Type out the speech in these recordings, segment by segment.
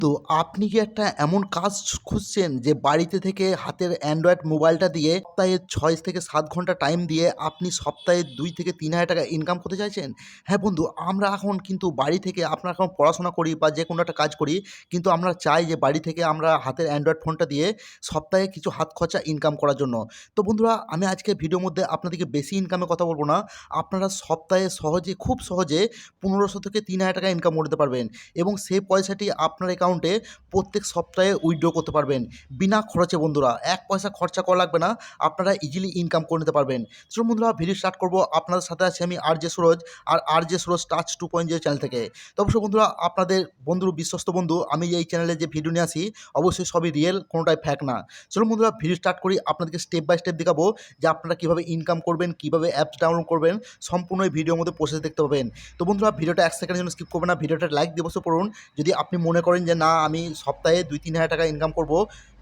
তো আপনি কি একটা এমন কাজ খুঁজছেন যে বাড়িতে থেকে হাতের অ্যান্ড্রয়েড মোবাইলটা দিয়ে সপ্তাহে ৬ থেকে ৭ ঘন্টা টাইম দিয়ে আপনি সপ্তাহে ২ থেকে ৩,০০০ টাকা ইনকাম করতে চাইছেন? হ্যাঁ বন্ধু, আমরা এখন কিন্তু বাড়ি থেকে আমরা এখন পড়াশোনা করি বা যে কোনো একটা কাজ করি, কিন্তু আমরা চাই যে বাড়ি থেকে আমরা হাতের অ্যান্ড্রয়েড ফোনটা দিয়ে সপ্তাহে কিছু হাত খরচা ইনকাম করার জন্য। তো বন্ধুরা, আমি আজকে ভিডিওর মধ্যে আপনাদেরকে বেশি ইনকামের কথা বলব না। আপনারা সপ্তাহে সহজে, খুব সহজে ১৫০০ থেকে ৩,০০০ টাকা ইনকাম করতে পারবেন এবং সেই পয়সাটি আপনার অ্যাকাউন্টে প্রত্যেক সপ্তাহে উইথড্র করতে পারবেন বিনা খরচে। বন্ধুরা, এক পয়সা খরচা করা লাগবে না, আপনারা ইজিলি ইনকাম করে নিতে পারবেন। চলুন বন্ধুরা, ভিডিও স্টার্ট করবো। আপনাদের সাথে আছি আমি আর জে সুরজ, আর আর জে সুরজ টাচ 2.0 চ্যানেল থেকে। তো অবশ্যই বন্ধুরা, আপনাদের বন্ধুর বিশ্বস্ত বন্ধু, আমি এই চ্যানেলে যে ভিডিও নিয়ে আসি অবশ্যই সবই রিয়েল, কোনোটাই ফ্যাক না। চলুন বন্ধুরা, ভিডিও স্টার্ট করি। আপনাদেরকে স্টেপ বাই স্টেপ দেখাবো যে আপনারা কীভাবে ইনকাম করবেন, কীভাবে অ্যাপস ডাউনলোড করবেন, সম্পূর্ণ এই ভিডিওর মধ্যে প্রসেস দেখতে পাবেন। তো বন্ধুরা, ভিডিওটা 1 সেকেন্ডের জন্য স্কিপ করবেন না, ভিডিওটা লাইক দিয়ে বসে পড়ুন। যদি আপনি মনে করেন যে না, আমি সপ্তাহে ২-৩ হাজার টাকা ইনকাম করব,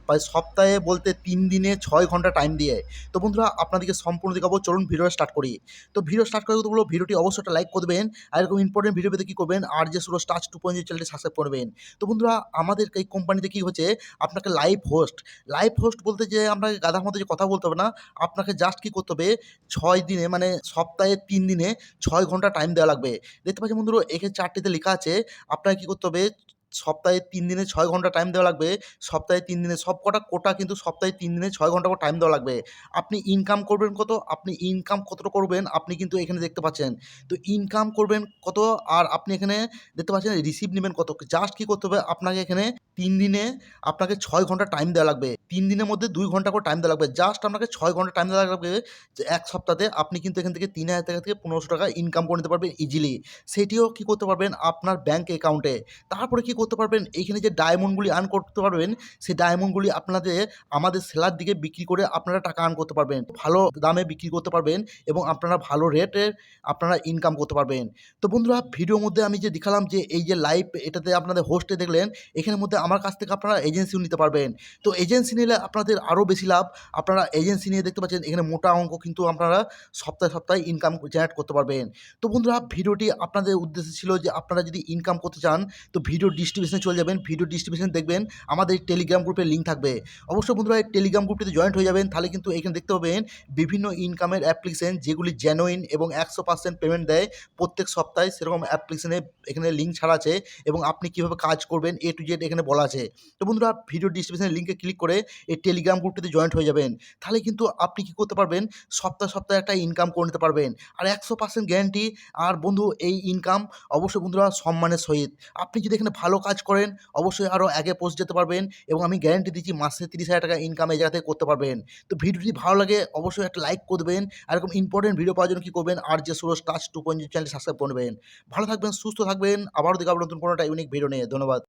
প্রায় সপ্তাহে বলতে ৩ দিনে ৬ ঘন্টা টাইম দিয়ে। তো বন্ধুরা, আপনাদেরকে সম্পূর্ণ দেখাবো। চলুন ভিডিওটা স্টার্ট করি। তো ভিডিও স্টার্ট করার আগে বলব, ভিডিওটি অবশ্যই একটা লাইক করে দেবেন। আর এরকম ইম্পর্টেন্ট ভিডিও পেতে কী করবেন, আর যে সুরজ টাচ 2.0 চ্যানেলটি সাবস্ক্রাইব করবেন। তো বন্ধুরা, আমাদের এই কোম্পানিতে কী হচ্ছে, আপনাকে লাইভ হোস্ট বলতে যে আপনাকে গাধার মতো যে কথা বলতে হবে না, আপনাকে জাস্ট কী করতে হবে, ৬ দিনে মানে সপ্তাহে ৩ দিনে ৬ ঘন্টা টাইম দেওয়া লাগবে। দেখতে পাচ্ছেন বন্ধুরা, এখানে চারটিতে লেখা আছে আপনাকে কী করতে হবে, সপ্তাহে ৩ দিনে ৬ ঘন্টা টাইম দেওয়া লাগবে। সপ্তাহে ৩ দিনে সবকটা কোটা কিন্তু সপ্তাহে ৩ দিনে ৬ ঘন্টা করে টাইম দেওয়া লাগবে। আপনি ইনকাম করবেন কত, আপনি ইনকাম কতটা করবেন আপনি কিন্তু এখানে দেখতে পাচ্ছেন। তো ইনকাম করবেন কত, আর আপনি এখানে দেখতে পাচ্ছেন রিসিভ নেবেন কত। জাস্ট কী করতে হবে, আপনাকে এখানে ৩ দিনে আপনাকে ৬ ঘন্টা টাইম দেওয়া লাগবে। ৩ দিনের মধ্যে ২ ঘন্টা করে টাইম দেওয়া লাগবে। জাস্ট আপনাকে ৬ ঘন্টা টাইম দেওয়া লাগবে। যে ১ সপ্তাহে আপনি কিন্তু এখান থেকে ৩,০০০ টাকা থেকে ১৫০০ টাকা ইনকাম করে নিতে পারবেন ইজিলি। সেটিও কী করতে পারবেন, আপনার ব্যাংক অ্যাকাউন্টে। তারপরে কী করতে পারবেন, এইখানে যে ডায়মন্ডগুলি আর্ন করতে পারবেন, সেই ডায়মন্ডগুলি আপনাদের আমাদের সেলার দিকে বিক্রি করে আপনারা টাকা আর্ন করতে পারবেন। ভালো দামে বিক্রি করতে পারবেন এবং আপনারা ভালো রেটের আপনারা ইনকাম করতে পারবেন। তো বন্ধুরা, ভিডিওর মধ্যে আমি যে দেখালাম যে এই যে লাইভ, এটাতে আপনাদের হোস্টে দেখলেন, এখানের মধ্যে আমার কাছ থেকে আপনারা এজেন্সিও নিতে পারবেন। তো এজেন্সি নিলে আপনাদের আরও বেশি লাভ। আপনারা এজেন্সি নিয়ে দেখতে পাচ্ছেন এখানে মোটা অঙ্ক কিন্তু আপনারা সপ্তাহে সপ্তাহে ইনকাম জেনারেট করতে পারবেন। তো বন্ধুরা, ভিডিওটি আপনাদের উদ্দেশ্য ছিল যে আপনারা যদি ইনকাম করতে চান তো ভিডিও ডিস্ট্রিবিউশনে চলে যাবেন। ভিডিও ডিস্ট্রিবিউশন দেখবেন আমাদের টেলিগ্রাম গ্রুপের লিঙ্ক থাকবে। অবশ্যই বন্ধুরা, এই টেলিগ্রাম গ্রুপটিতে জয়েন্ট হয়ে যাবেন। তাহলে কিন্তু এখানে দেখতে পাবেন বিভিন্ন ইনকামের অ্যাপ্লিকেশন যেগুলি জেনুইন এবং ১০০% পেমেন্ট দেয় প্রত্যেক সপ্তাহে। সেরকম অ্যাপ্লিকেশনে এখানে লিঙ্ক ছাড়া আছে এবং আপনি কীভাবে কাজ করবেন A to Z এখানে বলা আছে। তো বন্ধুরা, ভিডিও ডিসক্রিপশনের লিঙ্কে ক্লিক করে এই টেলিগ্রাম গ্রুপটিতে জয়েন্ট হয়ে যাবেন। তাহলে কিন্তু আপনি কী করতে পারবেন, সপ্তাহে একটা ইনকাম করে নিতে পারবেন। আর ১০০% গ্যারান্টি। আর বন্ধু, এই ইনকাম অবশ্যই বন্ধুরা সম্মানের সহিত। আপনি যদি এখানে ভালো কাজ করেন অবশ্যই আরও আগে পৌঁছে যেতে পারবেন এবং আমি গ্যারান্টি দিচ্ছি মাসে ৩০,০০০ টাকা ইনকাম এই জায়গা থেকে করতে পারবেন। তো ভিডিও যদি ভালো লাগে অবশ্যই একটা লাইক করে দেবেন। আর এরকম ইম্পর্টেন্ট ভিডিও পাওয়ার জন্য কী করবেন, আর যে সুরজ টাচ 2.0 চ্যানেলটি সাবস্ক্রাইব করে নেবেন। ভালো থাকবেন, সুস্থ থাকবেন। আবারও দেখা হবে নতুন কোনো একটা ইউনিক ভিডিও নিয়ে। ধন্যবাদ।